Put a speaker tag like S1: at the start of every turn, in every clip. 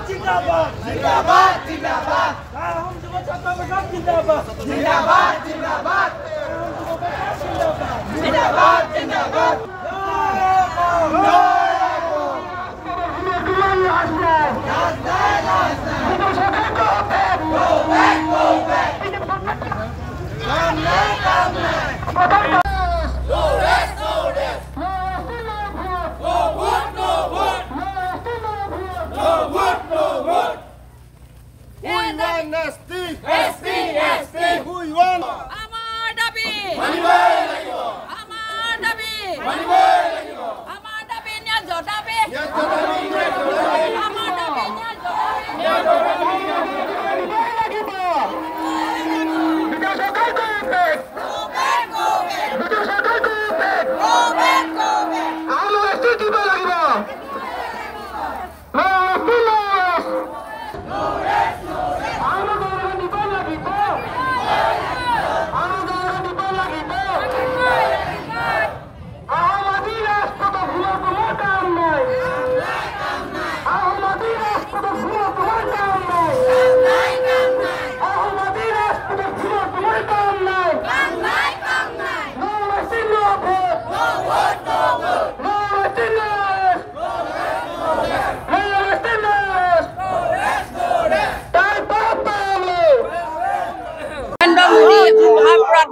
S1: जिंदाबाद जिंदाबाद जिंदाबाद हम युवा छात्र संघ जिंदाबाद जिंदाबाद जिंदाबाद जिंदाबाद जिंदाबाद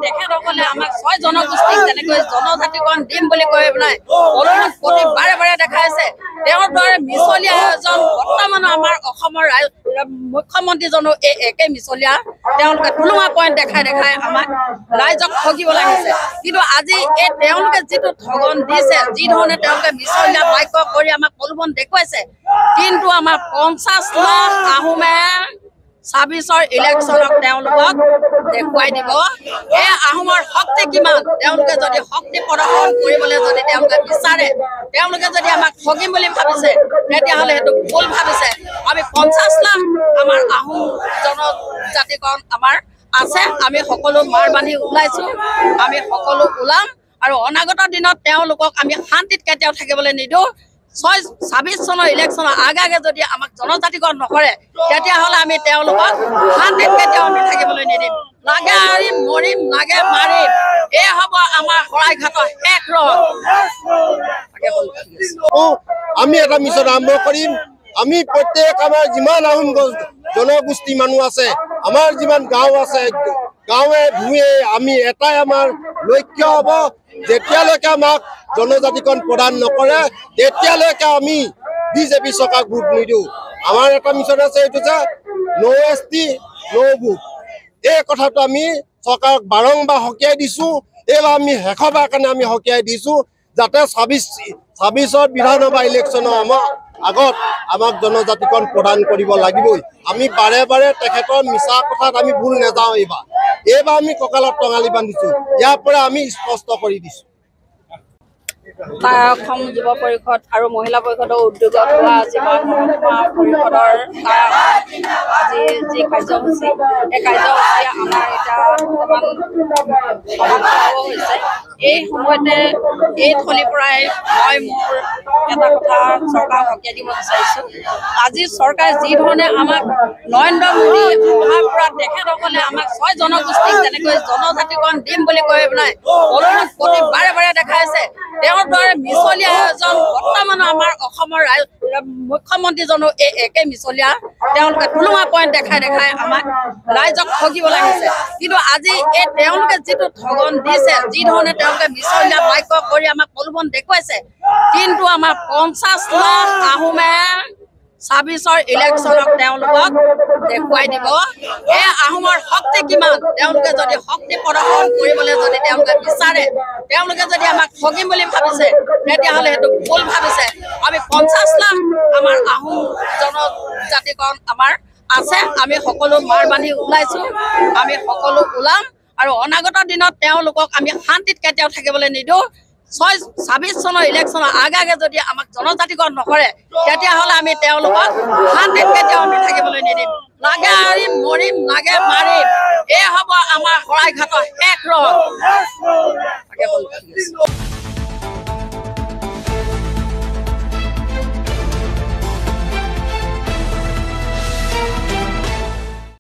S2: তেখেতসকলে আমাক 6 জনগোষ্ঠীক যেনেকৈ জনজাতিকৰণ দিম বুলি কৈ পেলাই প্ৰতি বাৰে বাৰে দেখাইছে। তেওঁৰ দৰে মিছলীয়া এজন বৰ্তমান আমাৰ অসমৰ মুখ্যমন্ত্ৰীজনো এই একে মিছলীয়া। তেওঁলোকে টুলুঙা পইণ্ট দেখাই দেখাই আমাক ৰাইজক ঠগিব লাগিছে। কিন্তু আজি এই তেওঁলোকে যিটো ঠগন দিছে, যি ধৰণে তেওঁলোকে মিছলীয়া বাক্য কৰি আমাক প্ৰলোভন দেখুৱাইছে, কিন্তু আমাৰ 50 লাখ আহোমে 26ৰ ইলেকশ্যনক তেওঁলোকক দেখুৱাই দিব এই আহোমৰ শক্তি কিমান। তেওঁলোকে যদি শক্তি প্ৰদৰ্শন কৰিবলৈ যদি তেওঁলোকে বিচাৰে, তেওঁলোকে যদি আমাক ঠগিম বুলি ভাবিছে, তেতিয়াহ'লে সেইটো ভুল ভাবিছে। আমি 50 লাখ আমাৰ আহোম জনজাতিকৰণ আমাৰ আছে। আমি সকলো মাৰ বান্ধি ওলাইছোঁ, আমি সকলো ওলাম আৰু অনাগত দিনত তেওঁলোকক আমি শান্তিত কেতিয়াও থাকিবলৈ নিদিওঁ। 26 চনৰ ইলেকশ্যনৰ আগে যদি আমাক জনজাতিকৰণ নকৰে, তেতিয়াহ'লে আমি তেওঁলোকক শান্তিত কেতিয়াও আমি থাকিবলৈ নিদিম। লাগে আৰিম মৰিম, লাগে মাৰিম, এই হ'ব আমাৰ শৰাইঘাটৰ শেষ ৰং।
S3: আমি এটা মিছন আৰম্ভ কৰিম। আমি প্ৰত্যেক আমাৰ যিমান আহোম জনগোষ্ঠী মানুহ আছে, আমাৰ যিমান গাঁও আছে, গাঁৱে ভূঞে আমি এটাই আমাৰ লক্ষ্য হ'ব, যেতিয়ালৈকে আমাক জনজাতিকৰণ প্ৰদান নকৰে তেতিয়ালৈকে আমি বিজেপি চৰকাৰক ভোট নিদিওঁ। আমাৰ এটা মিছন আছে, এইটো যে ন' ST ন' ভোট। এই কথাটো আমি চৰকাৰক বাৰম্বাৰ সকীয়াই দিছোঁ। এইবাৰ আমি শেষবাৰ কাৰণে আমি সকীয়াই দিছোঁ, যাতে 26ৰ বিধানসভা ইলেকশ্যনৰ আগত আমাক জনজাতিকৰণ প্ৰদান কৰিব লাগিবই। আমি বাৰে বাৰে তেখেতৰ মিছা কথাত আমি ভুল নাযাওঁ। এইবাৰ আমি কঁকালত টঙালি বান্ধিছোঁ, ইয়াৰ পৰা আমি স্পষ্ট কৰি দিছোঁ।
S2: অসম যুৱ পৰিষদ আৰু মহিলা পৰিষদৰ উদ্যোগত হোৱা যিমান পৰিষদৰ আজি যি কাৰ্যসূচী, এই কাৰ্যসূচীয়ে আমাৰ এতিয়া বৰ্তমান হৈছে। এই সময়তে এই থলীৰ পৰাই মই মোৰ এটা কথা চৰকাৰক সকীয়াই দিব বিচাৰিছোঁ। আজি চৰকাৰে যি ধৰণে আমাক নৰেন্দ্ৰ মোদী অহাৰ পৰা তেখেতসকলে আমাক 6 জনগোষ্ঠীক যেনেকৈ জনজাতিকৰণ দিম বুলি কৈ পেলাই প্ৰতি বাৰে বাৰে দেখাইছে। তেওঁৰ দৰে মিছলীয়া এজন বৰ্তমান আমাৰ অসমৰ মুখ্যমন্ত্ৰীজনো এই একে মিছলীয়া। তেওঁলোকে টুলুঙা পইণ্ট দেখাই দেখাই আমাক ৰাইজক ঠগিব লাগিছে। কিন্তু আজি এই তেওঁলোকে যিটো ঠগন দিছে, যি ধৰণে তেওঁলোকে মিছলীয়া বাক্য কৰি আমাক প্ৰলোভন দেখুৱাইছে, কিন্তু আমাৰ 50 লাখ আহোমে 26ৰ ইলেকশ্যনক তেওঁলোকক দেখুৱাই দিব এই আহোমৰ শক্তি কিমান। তেওঁলোকে যদি শক্তি প্ৰদৰ্শন কৰিবলৈ যদি তেওঁলোকে বিচাৰে, তেওঁলোকে যদি আমাক ঠগিম বুলি ভাবিছে, তেতিয়াহ'লে সেইটো ভুল ভাবিছে। আমি 50 লাখ আমাৰ আহোম জনজাতিকৰণ আমাৰ আছে। আমি সকলো মাৰ বান্ধি ওলাইছোঁ, আমি সকলো ওলাম আৰু অনাগত দিনত তেওঁলোকক আমি শান্তিত কেতিয়াও থাকিবলৈ নিদিওঁ। 26 চনৰ ইলেকশ্যনৰ আগে যদি আমাক জনজাতিকৰণ নকৰে, তেতিয়াহ'লে আমি তেওঁলোকক শান্তিত কেতিয়াও আমি থাকিবলৈ নিদিম। লাগে আৰিম মৰিম, লাগে মাৰিম, এই হ'ব আমাৰ শৰাইঘাটৰ শেষ ৰং।